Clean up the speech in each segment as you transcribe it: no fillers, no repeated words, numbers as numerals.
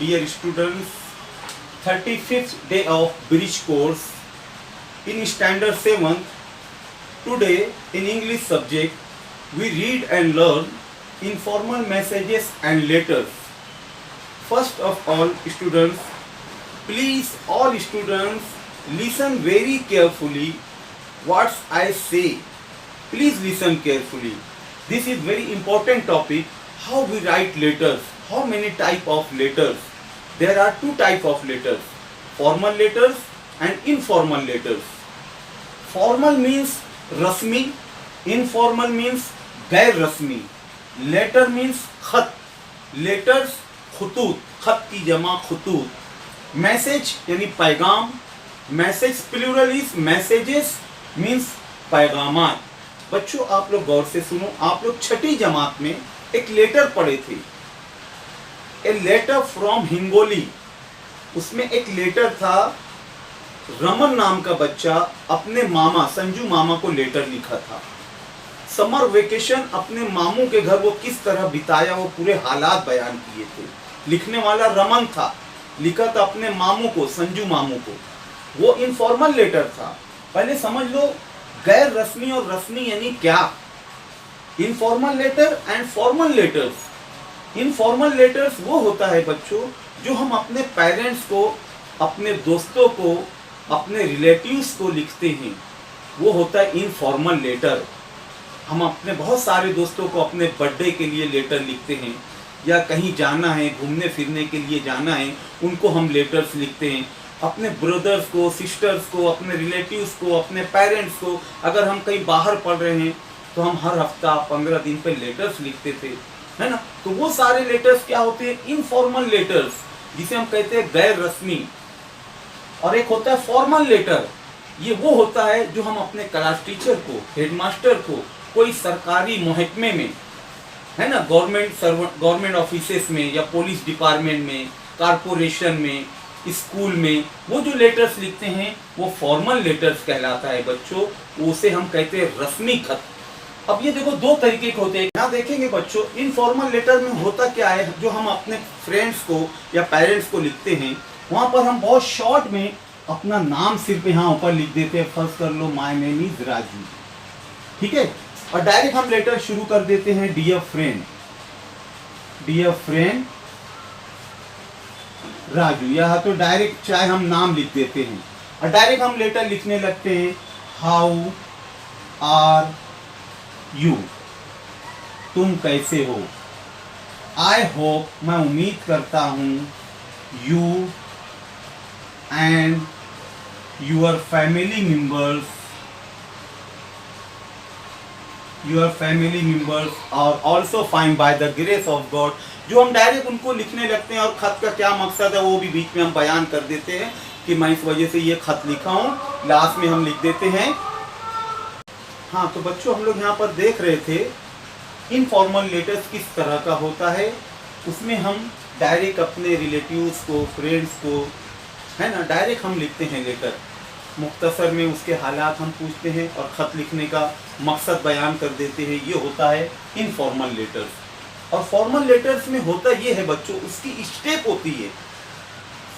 dear students, 35th day of bridge course in standard 7th. Today in English subject we read and learn informal messages and letters. First of all students, please all students listen very carefully what I say. Please listen carefully. This is very important topic. How we write letters. How many type of letters? There are two type of letters. Formal letters and informal letters. Formal means rasmi. Informal means गैर रस्मी. Letter means खत. Letters खतूत. खत की जमा खतूत. Message यानी पैगाम. Message plural is messages means पैगामात. बच्चों आप लोग गौर से सुनो. आप लोग छठी जमात में एक लेटर पढ़े थे. A letter from Hingoli. उसमें एक लेटर था. रमन नाम का बच्चा अपने मामा संजू मामा को लेटर लिखा था. समर वेकेशन अपने मामू के घर वो किस तरह बिताया वो पूरे हालात बयान किए थे. लिखने वाला रमन था. लिखा था अपने मामू को, संजू मामू को. वो इनफॉर्मल लेटर था. पहले समझ लो गैर रस्मी और रस्मी यानी क्या. Informal letter and formal letters. Informal letters वो होता है बच्चों जो हम अपने पेरेंट्स को, अपने दोस्तों को, अपने रिलेटिव्स को लिखते हैं. वो होता है इनफॉर्मल लेटर. हम अपने बहुत सारे दोस्तों को अपने बर्थडे के लिए लेटर लिखते हैं, या कहीं जाना है, घूमने फिरने के लिए जाना है, उनको हम लेटर्स लिखते हैं. अपने ब्रदर्स को, सिस्टर्स को, अपने रिलेटिव्स को, अपने पेरेंट्स को, अगर हम कहीं बाहर पढ़ रहे हैं तो हम हर हफ्ता 15 दिन पे लेटर्स लिखते थे, है ना. तो वो सारे लेटर्स क्या होते हैं? इनफॉर्मल लेटर्स, जिसे हम कहते हैं गैर रस्मी. और एक होता है फॉर्मल लेटर. ये वो होता है जो हम अपने क्लास टीचर को, हेडमास्टर को, कोई सरकारी महकमे में, है ना, गवर्नमेंट ऑफिसेस में, या पुलिस डिपार्टमेंट में, कारपोरेशन में, स्कूल में, वो जो लेटर्स लिखते हैं वो फॉर्मल लेटर्स कहलाता है बच्चों. उसे हम कहते हैं रस्मी खत. अब ये देखो दो तरीके के होते हैं. यहाँ देखेंगे बच्चों इनफॉर्मल लेटर में होता क्या है. जो हम अपने फ्रेंड्स को या पेरेंट्स को लिखते हैं वहाँ पर हम बहुत शॉर्ट में अपना नाम सिर्फ यहाँ ऊपर लिख देते हैं. फर्स्ट कर लो माय नेम इज राजू, ठीक है. और डायरेक्ट हम लेटर शुरू कर देते हैं dear friend, dear friend Raju. यहाँ तो डायरेक्ट चाहे हम नाम लिख देते हैं और डायरेक्ट हम लेटर लिखने लगते हैं हाउ आर यू. तुम कैसे हो. आई होप, मैं उम्मीद करता हूँ, you and your family members are also fine by the grace of God. जो हम डायरेक्ट उनको लिखने लगते हैं और खत का क्या मकसद है वो भी बीच में हम बयान कर देते हैं कि मैं इस वजह से ये खत लिखा हूँ. लास्ट में हम लिख देते हैं. हाँ तो बच्चों हम लोग यहाँ पर देख रहे थे इनफॉर्मल लेटर्स किस तरह का होता है. उसमें हम डायरेक्ट अपने रिलेटिव्स को, फ्रेंड्स को, है ना, डायरेक्ट हम लिखते हैं लेटर. मुख्तसर में उसके हालात हम पूछते हैं और ख़त लिखने का मकसद बयान कर देते हैं. ये होता है इनफॉर्मल लेटर्स. और फॉर्मल लेटर्स में होता ये है बच्चों, उसकी स्टेप होती है.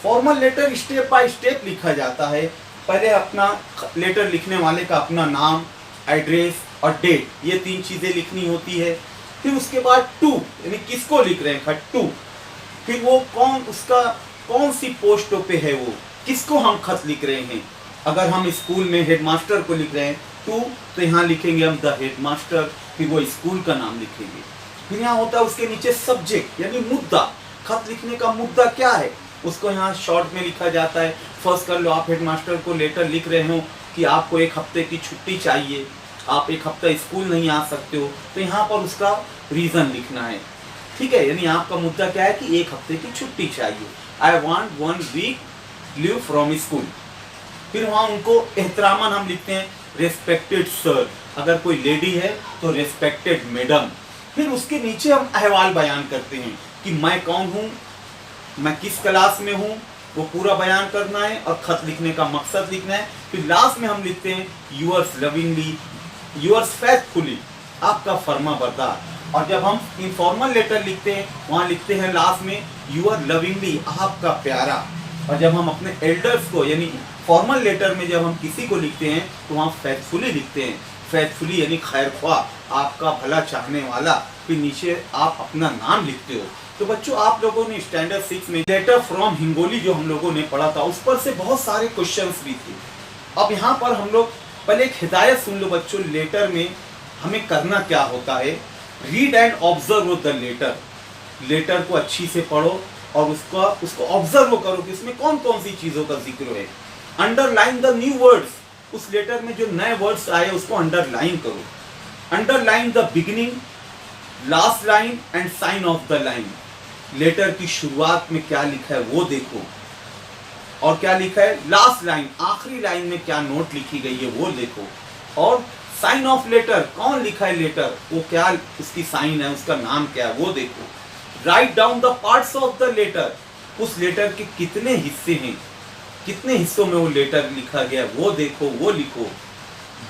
Formal letter step by step लिखा जाता है. पहले अपना लेटर लिखने वाले का अपना नाम, एड्रेस और डेट, ये 3 चीज़ें लिखनी होती है. फिर उसके बाद टू, यानी किसको लिख रहे हैं खत, टू. फिर वो उसका कौन सी पोस्टों पे है, वो किसको हम खत लिख रहे हैं. अगर हम स्कूल में हेडमास्टर को लिख रहे हैं टू, तो यहाँ लिखेंगे हम द हेडमास्टर. फिर वो स्कूल का नाम लिखेंगे. फिर यहाँ होता है उसके नीचे सब्जेक्ट यानी मुद्दा. खत लिखने का मुद्दा क्या है उसको यहाँ शॉर्ट में लिखा जाता है. फर्स्ट कर लो, आप हेडमास्टर को लेटर लिख रहे हो कि आपको 1 हफ्ते की छुट्टी चाहिए, आप 1 हफ्ता स्कूल नहीं आ सकते हो, तो यहाँ पर उसका रीज़न लिखना है, ठीक है. यानी आपका मुद्दा क्या है कि 1 हफ्ते की छुट्टी चाहिए. I want 1 week leave from school. फिर वहाँ उनको एहतरामन हम लिखते हैं रेस्पेक्टेड सर. अगर कोई लेडी है तो रेस्पेक्टेड मैडम. फिर उसके नीचे हम अहवाल बयान करते हैं कि मैं कौन हूँ, मैं किस क्लास में हूँ, वो पूरा बयान करना है और खत लिखने का मकसद लिखना है. फिर लास्ट में हम लिखते हैं यूअर्स लविंगली, यूअर्स फेथफुली, आपका फर्मा बरदार. और जब हम इनफॉर्मल लेटर लिखते हैं वहाँ लिखते हैं लास्ट में यू आर लविंगली, आपका प्यारा। और जब हम अपने एल्डर्स को यानी फॉर्मल लेटर में जब हम किसी को लिखते हैं तो वहाँ फेथफुली लिखते हैं। फेथफुली यानी खैरख्वाह, आपका भला चाहने वाला। फिर नीचे आप अपना नाम लिखते हो। तो बच्चों, आप लोगों ने स्टैंडर्ड 6 में लेटर फ्रॉम हिंगोली जो हम लोगों ने पढ़ा था, उस पर से बहुत सारे क्वेश्चंस भी थे। अब यहाँ पर हम लोग पहले एक हिदायत सुन लो बच्चों। लेटर में हमें करना क्या होता है? Read and observe the letter. Letter को अच्छी से पढ़ो और उसको ऑब्जर्व करो कि इसमें कौन कौन सी चीज़ों का जिक्र है। अंडरलाइन द न्यू वर्ड्स, उस लेटर में जो नए वर्ड्स आए उसको अंडरलाइन करो। Underline the beginning, last line and sign off the line. Letter की शुरुआत में क्या लिखा है वो देखो, और क्या लिखा है लास्ट लाइन, आखिरी लाइन में क्या नोट लिखी गई है वो देखो। और साइन ऑफ लेटर, कौन लिखा है लेटर, वो क्या उसकी साइन है, उसका नाम क्या है वो देखो। Write down the parts of the letter, उस लेटर के कितने हिस्से हैं, कितने हिस्सों में वो लेटर लिखा गया वो देखो, वो लिखो।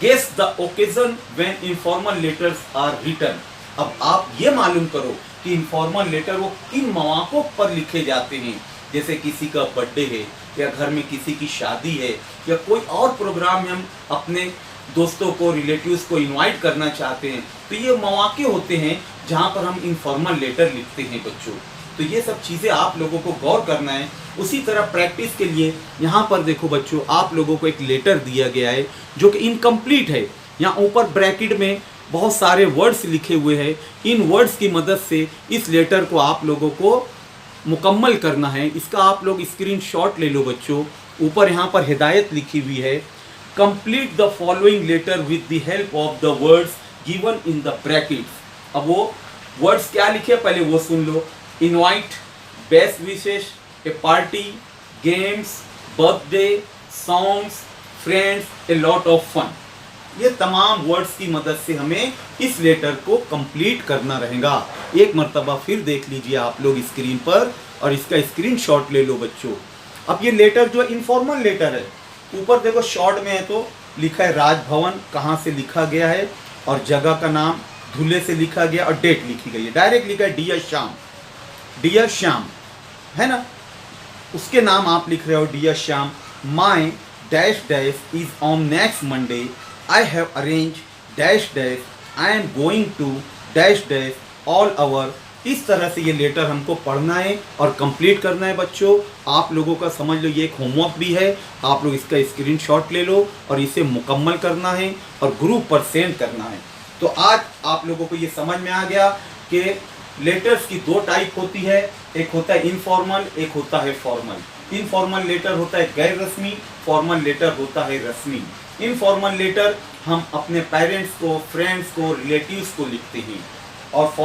Guess the occasion when informal letters are written. अब आप ये मालूम करो कि इनफॉर्मल लेटर वो किन मौकों पर लिखे जाते हैं। जैसे किसी का बर्थडे है, या घर में किसी की शादी है, या कोई और प्रोग्राम में हम अपने दोस्तों को, रिलेटिव्स को इनवाइट करना चाहते हैं, तो ये मौके होते हैं जहाँ पर हम इनफॉर्मल लेटर लिखते हैं बच्चों। तो ये सब चीज़ें आप लोगों को गौर करना है। उसी तरह प्रैक्टिस के लिए यहाँ पर देखो बच्चों, आप लोगों को एक लेटर दिया गया है जो कि इनकम्प्लीट है। यहाँ ऊपर ब्रैकेट में बहुत सारे वर्ड्स लिखे हुए हैं। इन वर्ड्स की मदद से इस लेटर को आप लोगों को मुकम्मल करना है। इसका आप लोग स्क्रीनशॉट ले लो बच्चों। ऊपर यहाँ पर हिदायत लिखी हुई है, complete the following letter with the help of the words given in the brackets. अब वो वर्ड्स क्या लिखे पहले वो सुन लो। Invite, best wishes, a party, games, birthday, songs, friends, a lot of fun. ये तमाम वर्ड्स की मदद से हमें इस लेटर को कंप्लीट करना रहेगा। एक मर्तबा फिर देख लीजिए आप लोग स्क्रीन पर, और इसका स्क्रीनशॉट ले लो बच्चों। अब ये लेटर जो इनफॉर्मल लेटर है, ऊपर देखो शॉर्ट में है तो लिखा है राजभवन, कहाँ से लिखा गया है, और जगह का नाम धुले से लिखा गया, और डेट लिखी गई है। डायरेक्ट लिखा है डियर श्याम, डियर श्याम, है ना। उसके नाम आप लिख रहे हो dear Shyam, my dash dash is on next Monday, I have arranged dash dash, I am going to dash dash all our। इस तरह से ये लेटर हमको पढ़ना है और कंप्लीट करना है बच्चों। आप लोगों का समझ लो ये एक होमवर्क भी है। आप लोग इसका स्क्रीनशॉट ले लो और इसे मुकम्मल करना है और ग्रुप पर सेंड करना है। तो आज आप लोगों को ये समझ में आ गया कि लेटर्स की दो टाइप होती है, एक होता है इनफॉर्मल, एक होता है फॉर्मल। इनफॉर्मल लेटर होता है गैर रस्मी, फॉर्मल लेटर होता है रस्मी। इनफॉर्मल लेटर हम अपने पेरेंट्स को, फ्रेंड्स को, रिलेटिव्स को लिखते हैं, और